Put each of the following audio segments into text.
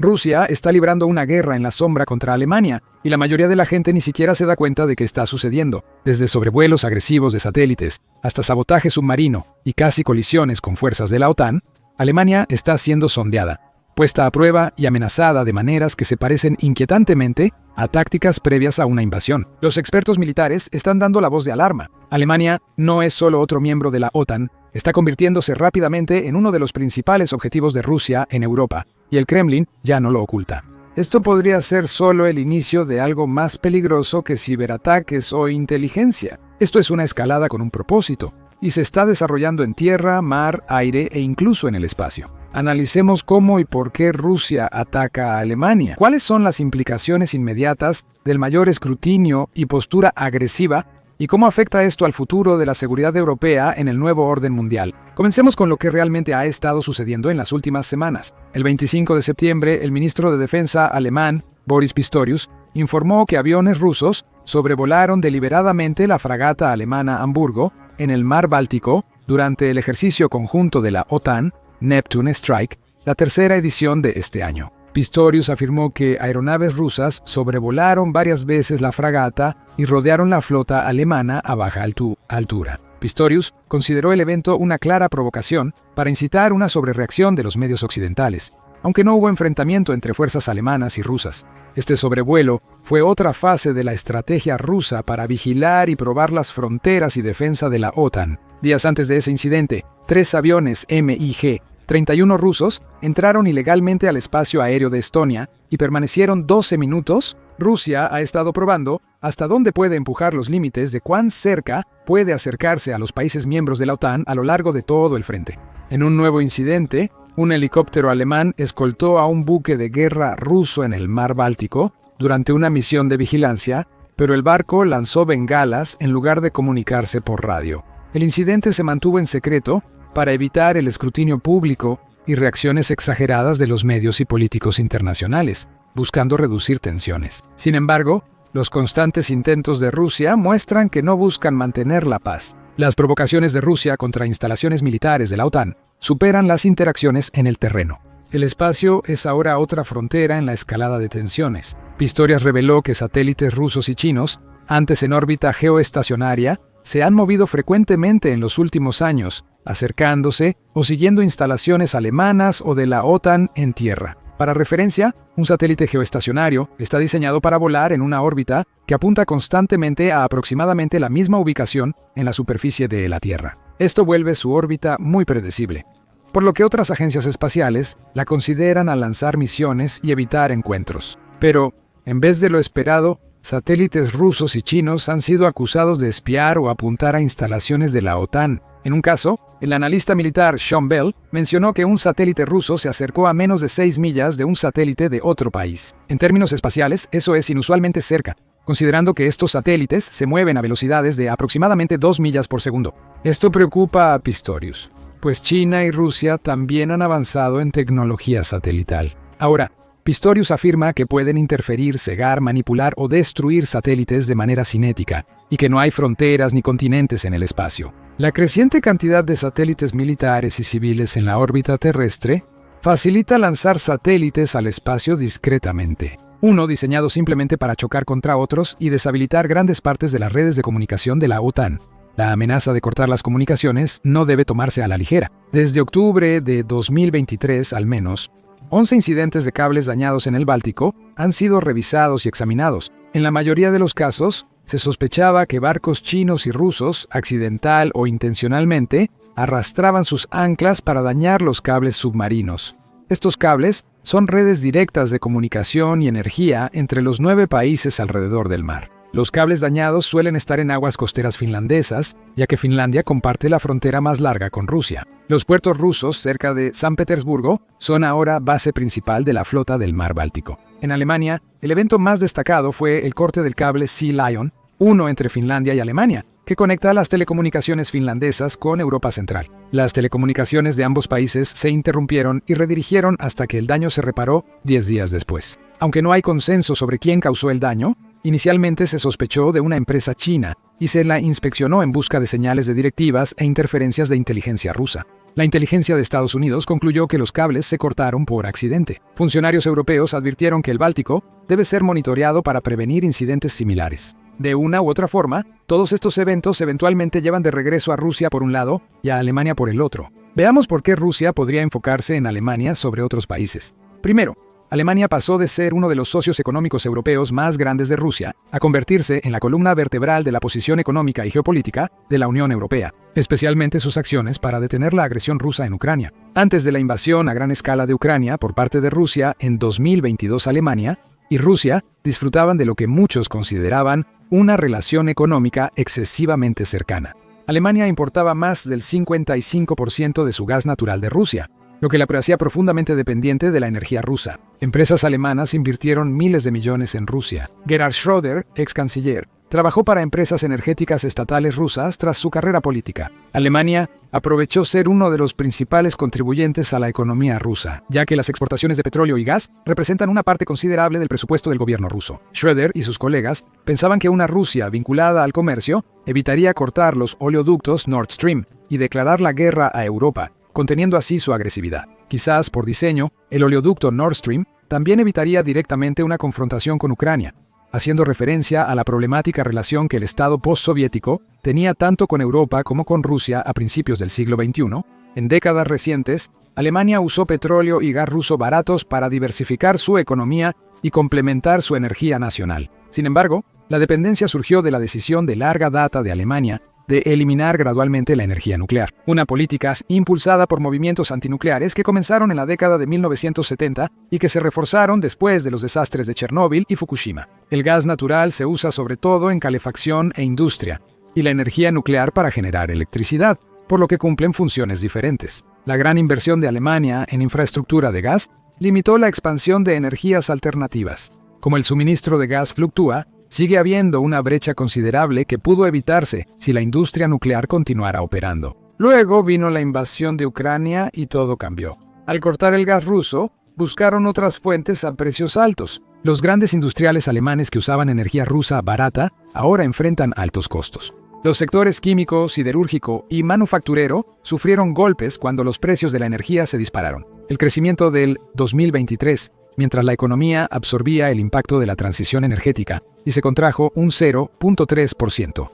Rusia está librando una guerra en la sombra contra Alemania, y la mayoría de la gente ni siquiera se da cuenta de que está sucediendo. Desde sobrevuelos agresivos de satélites hasta sabotaje submarino y casi colisiones con fuerzas de la OTAN, Alemania está siendo sondeada, puesta a prueba y amenazada de maneras que se parecen inquietantemente a tácticas previas a una invasión. Los expertos militares están dando la voz de alarma. Alemania no es solo otro miembro de la OTAN, está convirtiéndose rápidamente en uno de los principales objetivos de Rusia en Europa, y el Kremlin ya no lo oculta. Esto podría ser solo el inicio de algo más peligroso que ciberataques o inteligencia. Esto es una escalada con un propósito, y se está desarrollando en tierra, mar, aire e incluso en el espacio. Analicemos cómo y por qué Rusia ataca a Alemania. ¿Cuáles son las implicaciones inmediatas del mayor escrutinio y postura agresiva? ¿Y cómo afecta esto al futuro de la seguridad europea en el nuevo orden mundial? Comencemos con lo que realmente ha estado sucediendo en las últimas semanas. El 25 de septiembre, el ministro de Defensa alemán, Boris Pistorius, informó que aviones rusos sobrevolaron deliberadamente la fragata alemana Hamburgo en el mar Báltico durante el ejercicio conjunto de la OTAN, Neptune Strike, la tercera edición de este año. Pistorius afirmó que aeronaves rusas sobrevolaron varias veces la fragata y rodearon la flota alemana a baja altura. Pistorius consideró el evento una clara provocación para incitar una sobrereacción de los medios occidentales, aunque no hubo enfrentamiento entre fuerzas alemanas y rusas. Este sobrevuelo fue otra fase de la estrategia rusa para vigilar y probar las fronteras y defensa de la OTAN. Días antes de ese incidente, 3 aviones MiG-31 rusos entraron ilegalmente al espacio aéreo de Estonia y permanecieron 12 minutos. Rusia ha estado probando hasta dónde puede empujar los límites de cuán cerca puede acercarse a los países miembros de la OTAN a lo largo de todo el frente. En un nuevo incidente, un helicóptero alemán escoltó a un buque de guerra ruso en el mar Báltico durante una misión de vigilancia, pero el barco lanzó bengalas en lugar de comunicarse por radio. El incidente se mantuvo en secreto para evitar el escrutinio público y reacciones exageradas de los medios y políticos internacionales, buscando reducir tensiones. Sin embargo, los constantes intentos de Rusia muestran que no buscan mantener la paz. Las provocaciones de Rusia contra instalaciones militares de la OTAN superan las interacciones en el terreno. El espacio es ahora otra frontera en la escalada de tensiones. Pistorius reveló que satélites rusos y chinos, antes en órbita geoestacionaria, se han movido frecuentemente en los últimos años, acercándose o siguiendo instalaciones alemanas o de la OTAN en tierra. Para referencia, un satélite geoestacionario está diseñado para volar en una órbita que apunta constantemente a aproximadamente la misma ubicación en la superficie de la Tierra. Esto vuelve su órbita muy predecible, por lo que otras agencias espaciales la consideran al lanzar misiones y evitar encuentros. Pero, en vez de lo esperado, satélites rusos y chinos han sido acusados de espiar o apuntar a instalaciones de la OTAN. En un caso, el analista militar Sean Bell mencionó que un satélite ruso se acercó a menos de 6 millas de un satélite de otro país. En términos espaciales, eso es inusualmente cerca, considerando que estos satélites se mueven a velocidades de aproximadamente 2 millas por segundo. Esto preocupa a Pistorius, pues China y Rusia también han avanzado en tecnología satelital. Ahora, Pistorius afirma que pueden interferir, cegar, manipular o destruir satélites de manera cinética, y que no hay fronteras ni continentes en el espacio. La creciente cantidad de satélites militares y civiles en la órbita terrestre facilita lanzar satélites al espacio discretamente. Uno diseñado simplemente para chocar contra otros y deshabilitar grandes partes de las redes de comunicación de la OTAN. La amenaza de cortar las comunicaciones no debe tomarse a la ligera. Desde octubre de 2023, al menos, 11 incidentes de cables dañados en el Báltico han sido revisados y examinados. En la mayoría de los casos, se sospechaba que barcos chinos y rusos, accidental o intencionalmente, arrastraban sus anclas para dañar los cables submarinos. Estos cables son redes directas de comunicación y energía entre los 9 países alrededor del mar. Los cables dañados suelen estar en aguas costeras finlandesas, ya que Finlandia comparte la frontera más larga con Rusia. Los puertos rusos cerca de San Petersburgo son ahora base principal de la flota del mar Báltico. En Alemania, el evento más destacado fue el corte del cable Sea Lion, uno entre Finlandia y Alemania, que conecta las telecomunicaciones finlandesas con Europa Central. Las telecomunicaciones de ambos países se interrumpieron y redirigieron hasta que el daño se reparó 10 días después. Aunque no hay consenso sobre quién causó el daño, inicialmente se sospechó de una empresa china y se la inspeccionó en busca de señales de directivas e interferencias de inteligencia rusa. La inteligencia de Estados Unidos concluyó que los cables se cortaron por accidente. Funcionarios europeos advirtieron que el Báltico debe ser monitoreado para prevenir incidentes similares. De una u otra forma, todos estos eventos eventualmente llevan de regreso a Rusia por un lado y a Alemania por el otro. Veamos por qué Rusia podría enfocarse en Alemania sobre otros países. Primero, Alemania pasó de ser uno de los socios económicos europeos más grandes de Rusia a convertirse en la columna vertebral de la posición económica y geopolítica de la Unión Europea, especialmente sus acciones para detener la agresión rusa en Ucrania. Antes de la invasión a gran escala de Ucrania por parte de Rusia en 2022, Alemania y Rusia disfrutaban de lo que muchos consideraban una relación económica excesivamente cercana. Alemania importaba más del 55% de su gas natural de Rusia, lo que la hacía profundamente dependiente de la energía rusa. Empresas alemanas invirtieron miles de millones en Rusia. Gerhard Schröder, ex canciller, trabajó para empresas energéticas estatales rusas tras su carrera política. Alemania aprovechó ser uno de los principales contribuyentes a la economía rusa, ya que las exportaciones de petróleo y gas representan una parte considerable del presupuesto del gobierno ruso. Schröder y sus colegas pensaban que una Rusia vinculada al comercio evitaría cortar los oleoductos Nord Stream y declarar la guerra a Europa, conteniendo así su agresividad. Quizás por diseño, el oleoducto Nord Stream también evitaría directamente una confrontación con Ucrania, haciendo referencia a la problemática relación que el Estado postsoviético tenía tanto con Europa como con Rusia a principios del siglo XXI. En décadas recientes, Alemania usó petróleo y gas ruso baratos para diversificar su economía y complementar su energía nacional. Sin embargo, la dependencia surgió de la decisión de larga data de Alemania de eliminar gradualmente la energía nuclear, una política impulsada por movimientos antinucleares que comenzaron en la década de 1970 y que se reforzaron después de los desastres de Chernóbil y Fukushima. El gas natural se usa sobre todo en calefacción e industria, y la energía nuclear para generar electricidad, por lo que cumplen funciones diferentes. La gran inversión de Alemania en infraestructura de gas limitó la expansión de energías alternativas. Como el suministro de gas fluctúa, sigue habiendo una brecha considerable que pudo evitarse si la industria nuclear continuara operando. Luego vino la invasión de Ucrania y todo cambió. Al cortar el gas ruso, buscaron otras fuentes a precios altos. Los grandes industriales alemanes que usaban energía rusa barata ahora enfrentan altos costos. Los sectores químico, siderúrgico y manufacturero sufrieron golpes cuando los precios de la energía se dispararon. El crecimiento del 2023, mientras la economía absorbía el impacto de la transición energética, y se contrajo un 0.3%.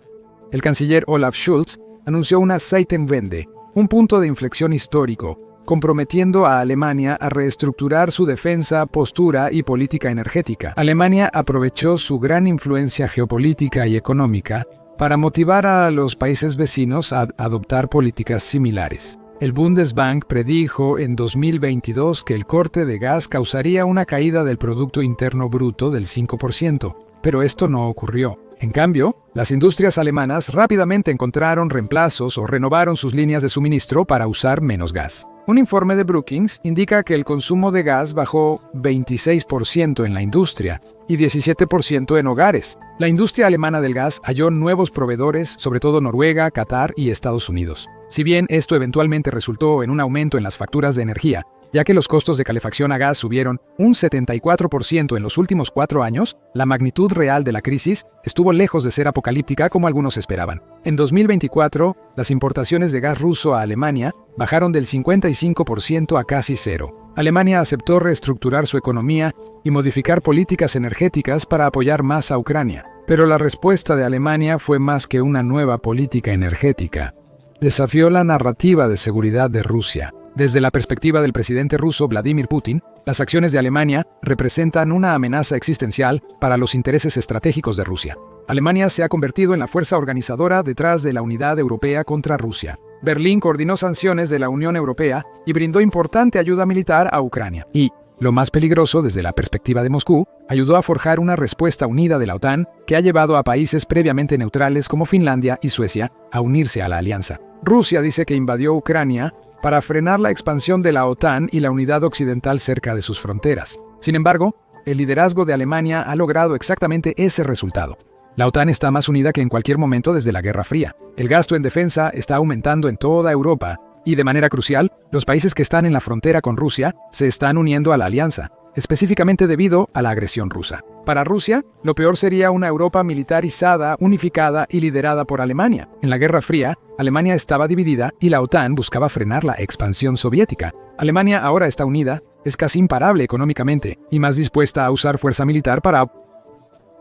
El canciller Olaf Scholz anunció una Zeitenwende, un punto de inflexión histórico, comprometiendo a Alemania a reestructurar su defensa, postura y política energética. Alemania aprovechó su gran influencia geopolítica y económica para motivar a los países vecinos a adoptar políticas similares. El Bundesbank predijo en 2022 que el corte de gas causaría una caída del Producto Interno Bruto del 5%, pero esto no ocurrió. En cambio, las industrias alemanas rápidamente encontraron reemplazos o renovaron sus líneas de suministro para usar menos gas. Un informe de Brookings indica que el consumo de gas bajó 26% en la industria y 17% en hogares. La industria alemana del gas halló nuevos proveedores, sobre todo Noruega, Qatar y Estados Unidos. Si bien esto eventualmente resultó en un aumento en las facturas de energía, ya que los costos de calefacción a gas subieron un 74% en los últimos 4 años, la magnitud real de la crisis estuvo lejos de ser apocalíptica como algunos esperaban. En 2024, las importaciones de gas ruso a Alemania bajaron del 55% a casi cero. Alemania aceptó reestructurar su economía y modificar políticas energéticas para apoyar más a Ucrania. Pero la respuesta de Alemania fue más que una nueva política energética. Desafió la narrativa de seguridad de Rusia. Desde la perspectiva del presidente ruso Vladimir Putin, las acciones de Alemania representan una amenaza existencial para los intereses estratégicos de Rusia. Alemania se ha convertido en la fuerza organizadora detrás de la unidad europea contra Rusia. Berlín coordinó sanciones de la Unión Europea y brindó importante ayuda militar a Ucrania. Y, lo más peligroso desde la perspectiva de Moscú, ayudó a forjar una respuesta unida de la OTAN que ha llevado a países previamente neutrales como Finlandia y Suecia a unirse a la alianza. Rusia dice que invadió Ucrania para frenar la expansión de la OTAN y la unidad occidental cerca de sus fronteras. Sin embargo, el liderazgo de Alemania ha logrado exactamente ese resultado. La OTAN está más unida que en cualquier momento desde la Guerra Fría. El gasto en defensa está aumentando en toda Europa y, de manera crucial, los países que están en la frontera con Rusia se están uniendo a la alianza, específicamente debido a la agresión rusa. Para Rusia, lo peor sería una Europa militarizada, unificada y liderada por Alemania. En la Guerra Fría, Alemania estaba dividida y la OTAN buscaba frenar la expansión soviética. Alemania ahora está unida, es casi imparable económicamente y más dispuesta a usar fuerza militar para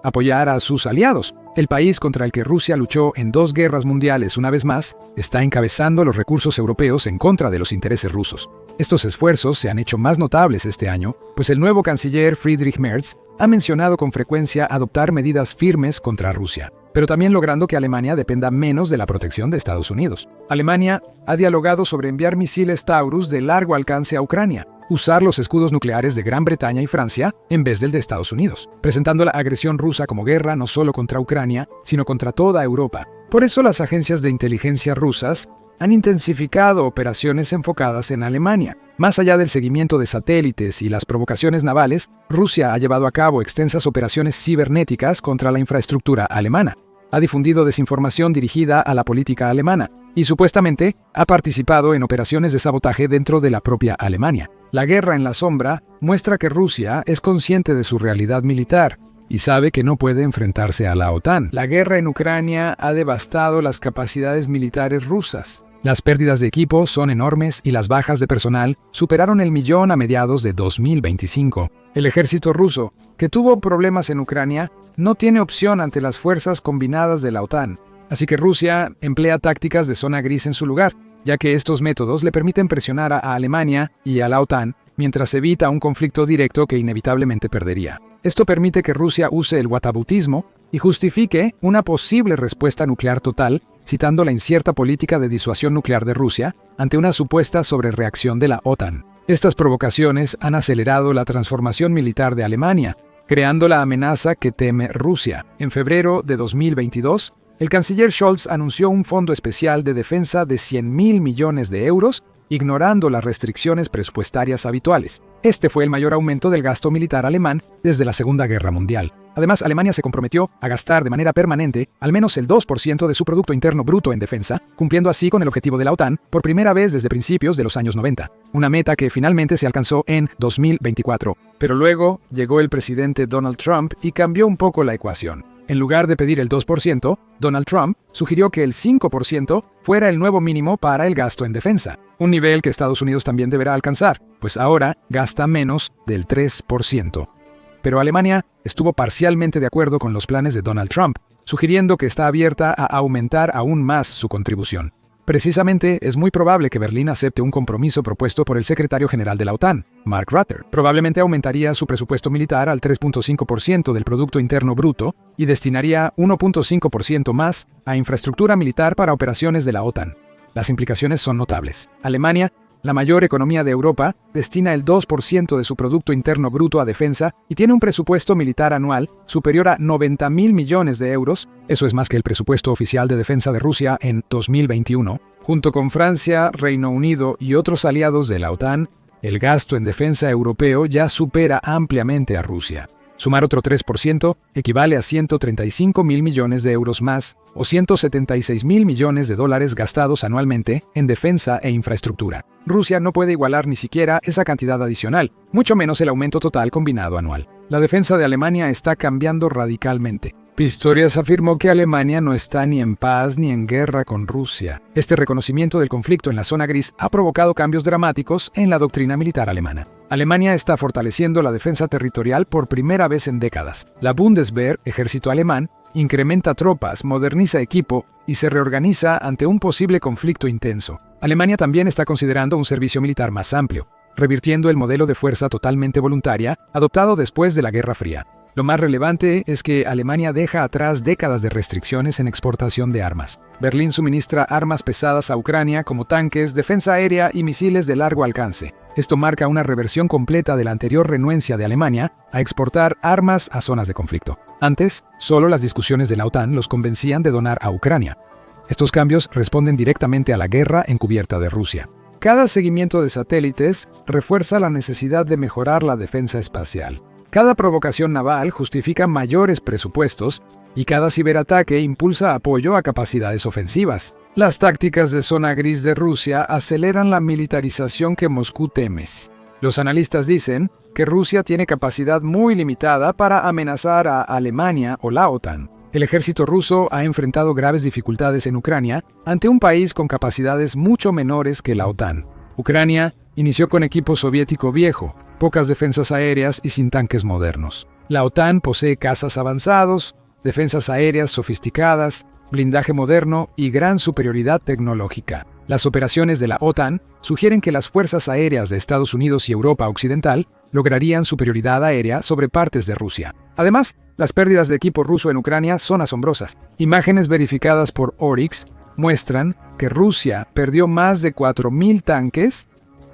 apoyar a sus aliados. El país contra el que Rusia luchó en 2 guerras mundiales una vez más está encabezando los recursos europeos en contra de los intereses rusos. Estos esfuerzos se han hecho más notables este año, pues el nuevo canciller Friedrich Merz ha mencionado con frecuencia adoptar medidas firmes contra Rusia, pero también logrando que Alemania dependa menos de la protección de Estados Unidos. Alemania ha dialogado sobre enviar misiles Taurus de largo alcance a Ucrania, usar los escudos nucleares de Gran Bretaña y Francia en vez del de Estados Unidos, presentando la agresión rusa como guerra no solo contra Ucrania, sino contra toda Europa. Por eso las agencias de inteligencia rusas han intensificado operaciones enfocadas en Alemania. Más allá del seguimiento de satélites y las provocaciones navales, Rusia ha llevado a cabo extensas operaciones cibernéticas contra la infraestructura alemana. Ha difundido desinformación dirigida a la política alemana y supuestamente ha participado en operaciones de sabotaje dentro de la propia Alemania. La guerra en la sombra muestra que Rusia es consciente de su realidad militar y sabe que no puede enfrentarse a la OTAN. La guerra en Ucrania ha devastado las capacidades militares rusas. Las pérdidas de equipo son enormes y las bajas de personal superaron el 1.000.000 a mediados de 2025. El ejército ruso, que tuvo problemas en Ucrania, no tiene opción ante las fuerzas combinadas de la OTAN. Así que Rusia emplea tácticas de zona gris en su lugar, ya que estos métodos le permiten presionar a Alemania y a la OTAN mientras evita un conflicto directo que inevitablemente perdería. Esto permite que Rusia use el whataboutismo y justifique una posible respuesta nuclear total, citando la incierta política de disuasión nuclear de Rusia ante una supuesta sobrereacción de la OTAN. Estas provocaciones han acelerado la transformación militar de Alemania, creando la amenaza que teme Rusia. En febrero de 2022, el canciller Scholz anunció un fondo especial de defensa de 100.000 millones de euros, ignorando las restricciones presupuestarias habituales. Este fue el mayor aumento del gasto militar alemán desde la Segunda Guerra Mundial. Además, Alemania se comprometió a gastar de manera permanente al menos el 2% de su Producto Interno Bruto en defensa, cumpliendo así con el objetivo de la OTAN por primera vez desde principios de los años 90, una meta que finalmente se alcanzó en 2024. Pero luego llegó el presidente Donald Trump y cambió un poco la ecuación. En lugar de pedir el 2%, Donald Trump sugirió que el 5% fuera el nuevo mínimo para el gasto en defensa, un nivel que Estados Unidos también deberá alcanzar, pues ahora gasta menos del 3%. Pero Alemania estuvo parcialmente de acuerdo con los planes de Donald Trump, sugiriendo que está abierta a aumentar aún más su contribución. Precisamente, es muy probable que Berlín acepte un compromiso propuesto por el secretario general de la OTAN, Mark Rutte. Probablemente aumentaría su presupuesto militar al 3.5% del Producto Interno Bruto y destinaría 1.5% más a infraestructura militar para operaciones de la OTAN. Las implicaciones son notables. Alemania, la mayor economía de Europa, destina el 2% de su Producto Interno Bruto a defensa y tiene un presupuesto militar anual superior a 90.000 millones de euros, eso es más que el presupuesto oficial de defensa de Rusia en 2021. Junto con Francia, Reino Unido y otros aliados de la OTAN, el gasto en defensa europeo ya supera ampliamente a Rusia. Sumar otro 3% equivale a 135.000 millones de euros más o 176.000 millones de dólares gastados anualmente en defensa e infraestructura. Rusia no puede igualar ni siquiera esa cantidad adicional, mucho menos el aumento total combinado anual. La defensa de Alemania está cambiando radicalmente. Pistorius afirmó que Alemania no está ni en paz ni en guerra con Rusia. Este reconocimiento del conflicto en la zona gris ha provocado cambios dramáticos en la doctrina militar alemana. Alemania está fortaleciendo la defensa territorial por primera vez en décadas. La Bundeswehr, ejército alemán, incrementa tropas, moderniza equipo y se reorganiza ante un posible conflicto intenso. Alemania también está considerando un servicio militar más amplio, revirtiendo el modelo de fuerza totalmente voluntaria adoptado después de la Guerra Fría. Lo más relevante es que Alemania deja atrás décadas de restricciones en exportación de armas. Berlín suministra armas pesadas a Ucrania como tanques, defensa aérea y misiles de largo alcance. Esto marca una reversión completa de la anterior renuencia de Alemania a exportar armas a zonas de conflicto. Antes, solo las discusiones de la OTAN los convencían de donar a Ucrania. Estos cambios responden directamente a la guerra encubierta de Rusia. Cada seguimiento de satélites refuerza la necesidad de mejorar la defensa espacial. Cada provocación naval justifica mayores presupuestos y cada ciberataque impulsa apoyo a capacidades ofensivas. Las tácticas de zona gris de Rusia aceleran la militarización que Moscú teme. Los analistas dicen que Rusia tiene capacidad muy limitada para amenazar a Alemania o la OTAN. El ejército ruso ha enfrentado graves dificultades en Ucrania ante un país con capacidades mucho menores que la OTAN. Ucrania inició con equipo soviético viejo, pocas defensas aéreas y sin tanques modernos. La OTAN posee cazas avanzados, defensas aéreas sofisticadas, blindaje moderno y gran superioridad tecnológica. Las operaciones de la OTAN sugieren que las fuerzas aéreas de Estados Unidos y Europa Occidental lograrían superioridad aérea sobre partes de Rusia. Además, las pérdidas de equipo ruso en Ucrania son asombrosas. Imágenes verificadas por Oryx muestran que Rusia perdió más de 4.000 tanques,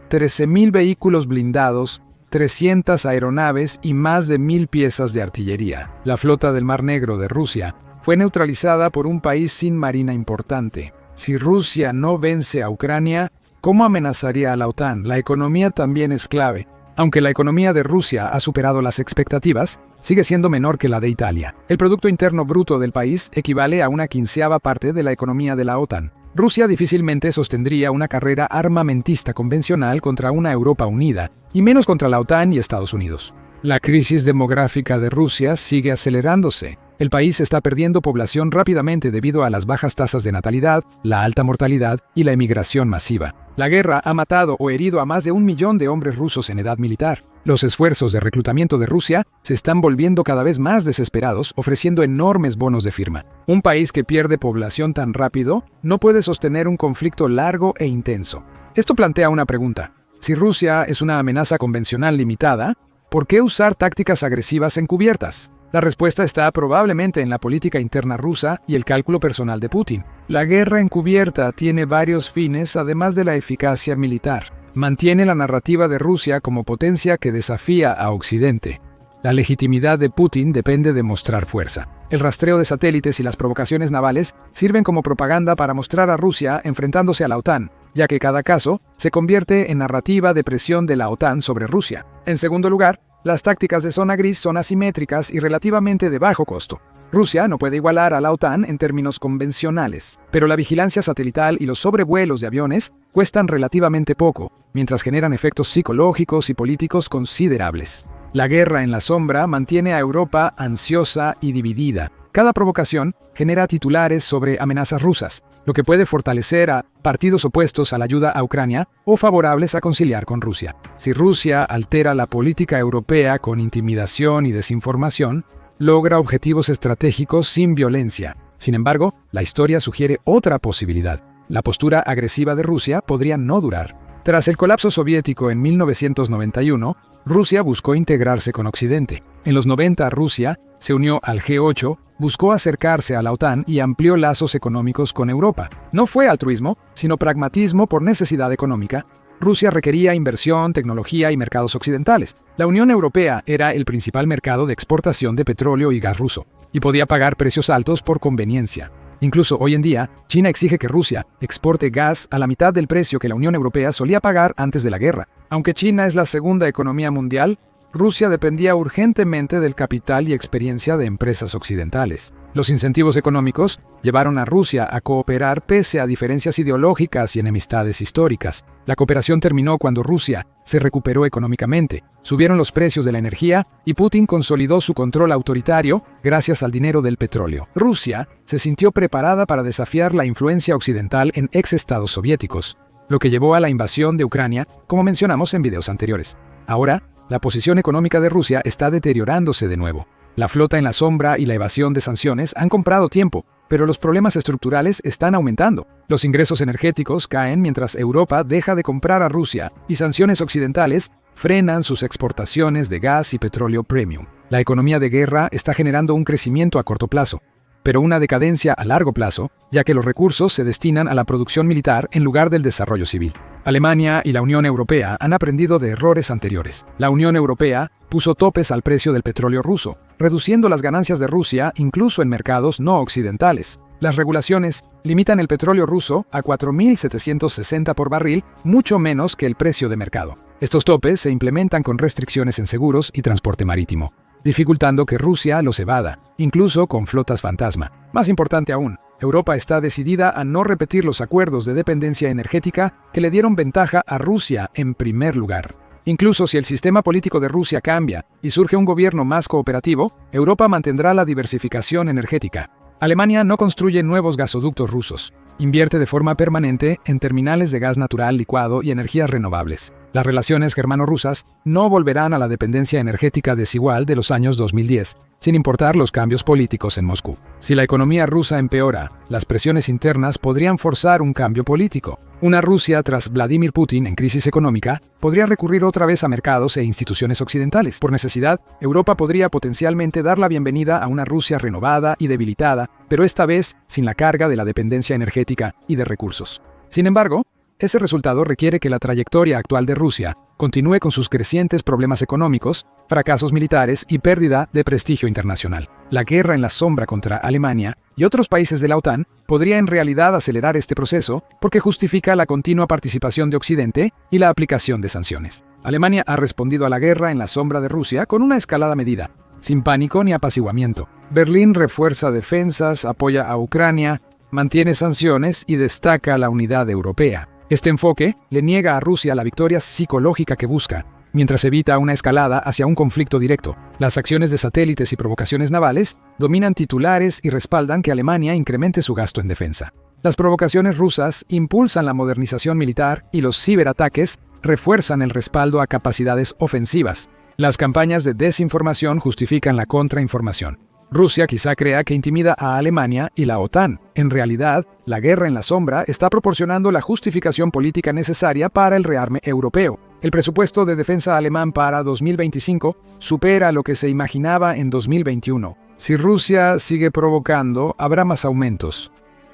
13.000 vehículos blindados, 300 aeronaves y más de 1.000 piezas de artillería. La flota del Mar Negro de Rusia fue neutralizada por un país sin marina importante. Si Rusia no vence a Ucrania, ¿cómo amenazaría a la OTAN? La economía también es clave. Aunque la economía de Rusia ha superado las expectativas, sigue siendo menor que la de Italia. El Producto Interno Bruto del país equivale a una 1/15 parte de la economía de la OTAN. Rusia difícilmente sostendría una carrera armamentista convencional contra una Europa unida, y menos contra la OTAN y Estados Unidos. La crisis demográfica de Rusia sigue acelerándose. El país está perdiendo población rápidamente debido a las bajas tasas de natalidad, la alta mortalidad y la emigración masiva. La guerra ha matado o herido a más de 1 millón de hombres rusos en edad militar. Los esfuerzos de reclutamiento de Rusia se están volviendo cada vez más desesperados, ofreciendo enormes bonos de firma. Un país que pierde población tan rápido no puede sostener un conflicto largo e intenso. Esto plantea una pregunta. Si Rusia es una amenaza convencional limitada, ¿por qué usar tácticas agresivas encubiertas? La respuesta está probablemente en la política interna rusa y el cálculo personal de Putin. La guerra encubierta tiene varios fines además de la eficacia militar. Mantiene la narrativa de Rusia como potencia que desafía a Occidente. La legitimidad de Putin depende de mostrar fuerza. El rastreo de satélites y las provocaciones navales sirven como propaganda para mostrar a Rusia enfrentándose a la OTAN, ya que cada caso se convierte en narrativa de presión de la OTAN sobre Rusia. En segundo lugar, las tácticas de zona gris son asimétricas y relativamente de bajo costo. Rusia no puede igualar a la OTAN en términos convencionales, pero la vigilancia satelital y los sobrevuelos de aviones cuestan relativamente poco, mientras generan efectos psicológicos y políticos considerables. La guerra en la sombra mantiene a Europa ansiosa y dividida. Cada provocación genera titulares sobre amenazas rusas, lo que puede fortalecer a partidos opuestos a la ayuda a Ucrania o favorables a conciliar con Rusia. Si Rusia altera la política europea con intimidación y desinformación, logra objetivos estratégicos sin violencia. Sin embargo, la historia sugiere otra posibilidad. La postura agresiva de Rusia podría no durar. Tras el colapso soviético en 1991, Rusia buscó integrarse con Occidente. En los 90, Rusia se unió al G8, buscó acercarse a la OTAN y amplió lazos económicos con Europa. No fue altruismo, sino pragmatismo por necesidad económica. Rusia requería inversión, tecnología y mercados occidentales. La Unión Europea era el principal mercado de exportación de petróleo y gas ruso, y podía pagar precios altos por conveniencia. Incluso hoy en día, China exige que Rusia exporte gas a la mitad del precio que la Unión Europea solía pagar antes de la guerra. Aunque China es la segunda economía mundial, Rusia dependía urgentemente del capital y experiencia de empresas occidentales. Los incentivos económicos llevaron a Rusia a cooperar pese a diferencias ideológicas y enemistades históricas. La cooperación terminó cuando Rusia se recuperó económicamente, subieron los precios de la energía y Putin consolidó su control autoritario gracias al dinero del petróleo. Rusia se sintió preparada para desafiar la influencia occidental en ex-estados soviéticos, lo que llevó a la invasión de Ucrania, como mencionamos en videos anteriores. Ahora, la posición económica de Rusia está deteriorándose de nuevo. La flota en la sombra y la evasión de sanciones han comprado tiempo, pero los problemas estructurales están aumentando. Los ingresos energéticos caen mientras Europa deja de comprar a Rusia y sanciones occidentales frenan sus exportaciones de gas y petróleo premium. La economía de guerra está generando un crecimiento a corto plazo, pero una decadencia a largo plazo, ya que los recursos se destinan a la producción militar en lugar del desarrollo civil. Alemania y la Unión Europea han aprendido de errores anteriores. La Unión Europea puso topes al precio del petróleo ruso, reduciendo las ganancias de Rusia incluso en mercados no occidentales. Las regulaciones limitan el petróleo ruso a 4.760 por barril, mucho menos que el precio de mercado. Estos topes se implementan con restricciones en seguros y transporte marítimo, dificultando que Rusia los evada, incluso con flotas fantasma. Más importante aún, Europa está decidida a no repetir los acuerdos de dependencia energética que le dieron ventaja a Rusia en primer lugar. Incluso si el sistema político de Rusia cambia y surge un gobierno más cooperativo, Europa mantendrá la diversificación energética. Alemania no construye nuevos gasoductos rusos. Invierte de forma permanente en terminales de gas natural licuado y energías renovables. Las relaciones germano-rusas no volverán a la dependencia energética desigual de los años 2010, sin importar los cambios políticos en Moscú. Si la economía rusa empeora, las presiones internas podrían forzar un cambio político. Una Rusia tras Vladimir Putin en crisis económica podría recurrir otra vez a mercados e instituciones occidentales. Por necesidad, Europa podría potencialmente dar la bienvenida a una Rusia renovada y debilitada, pero esta vez sin la carga de la dependencia energética y de recursos. Sin embargo, ese resultado requiere que la trayectoria actual de Rusia continúe con sus crecientes problemas económicos, fracasos militares y pérdida de prestigio internacional. La guerra en la sombra contra Alemania y otros países de la OTAN podría en realidad acelerar este proceso porque justifica la continua participación de Occidente y la aplicación de sanciones. Alemania ha respondido a la guerra en la sombra de Rusia con una escalada medida, sin pánico ni apaciguamiento. Berlín refuerza defensas, apoya a Ucrania, mantiene sanciones y destaca la unidad europea. Este enfoque le niega a Rusia la victoria psicológica que busca, mientras evita una escalada hacia un conflicto directo. Las acciones de satélites y provocaciones navales dominan titulares y respaldan que Alemania incremente su gasto en defensa. Las provocaciones rusas impulsan la modernización militar y los ciberataques refuerzan el respaldo a capacidades ofensivas. Las campañas de desinformación justifican la contrainformación. Rusia quizá crea que intimida a Alemania y la OTAN. En realidad, la guerra en la sombra está proporcionando la justificación política necesaria para el rearme europeo. El presupuesto de defensa alemán para 2025 supera lo que se imaginaba en 2021. Si Rusia sigue provocando, habrá más aumentos.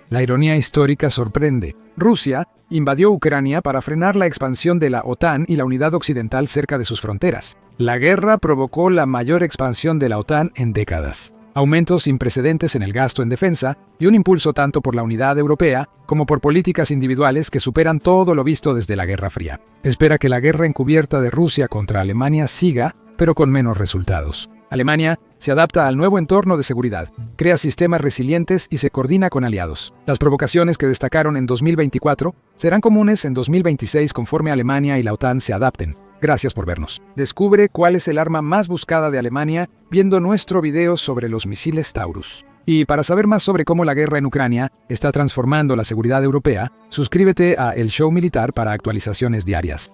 La ironía histórica sorprende. Rusia invadió Ucrania para frenar la expansión de la OTAN y la unidad occidental cerca de sus fronteras. La guerra provocó la mayor expansión de la OTAN en décadas. Aumentos sin precedentes en el gasto en defensa y un impulso tanto por la unidad europea como por políticas individuales que superan todo lo visto desde la Guerra Fría. Espera que la guerra encubierta de Rusia contra Alemania siga, pero con menos resultados. Alemania se adapta al nuevo entorno de seguridad, crea sistemas resilientes y se coordina con aliados. Las provocaciones que destacaron en 2024 serán comunes en 2026 conforme Alemania y la OTAN se adapten. Gracias por vernos. Descubre cuál es el arma más buscada de Alemania viendo nuestro video sobre los misiles Taurus. Y para saber más sobre cómo la guerra en Ucrania está transformando la seguridad europea, suscríbete a El Show Militar para actualizaciones diarias.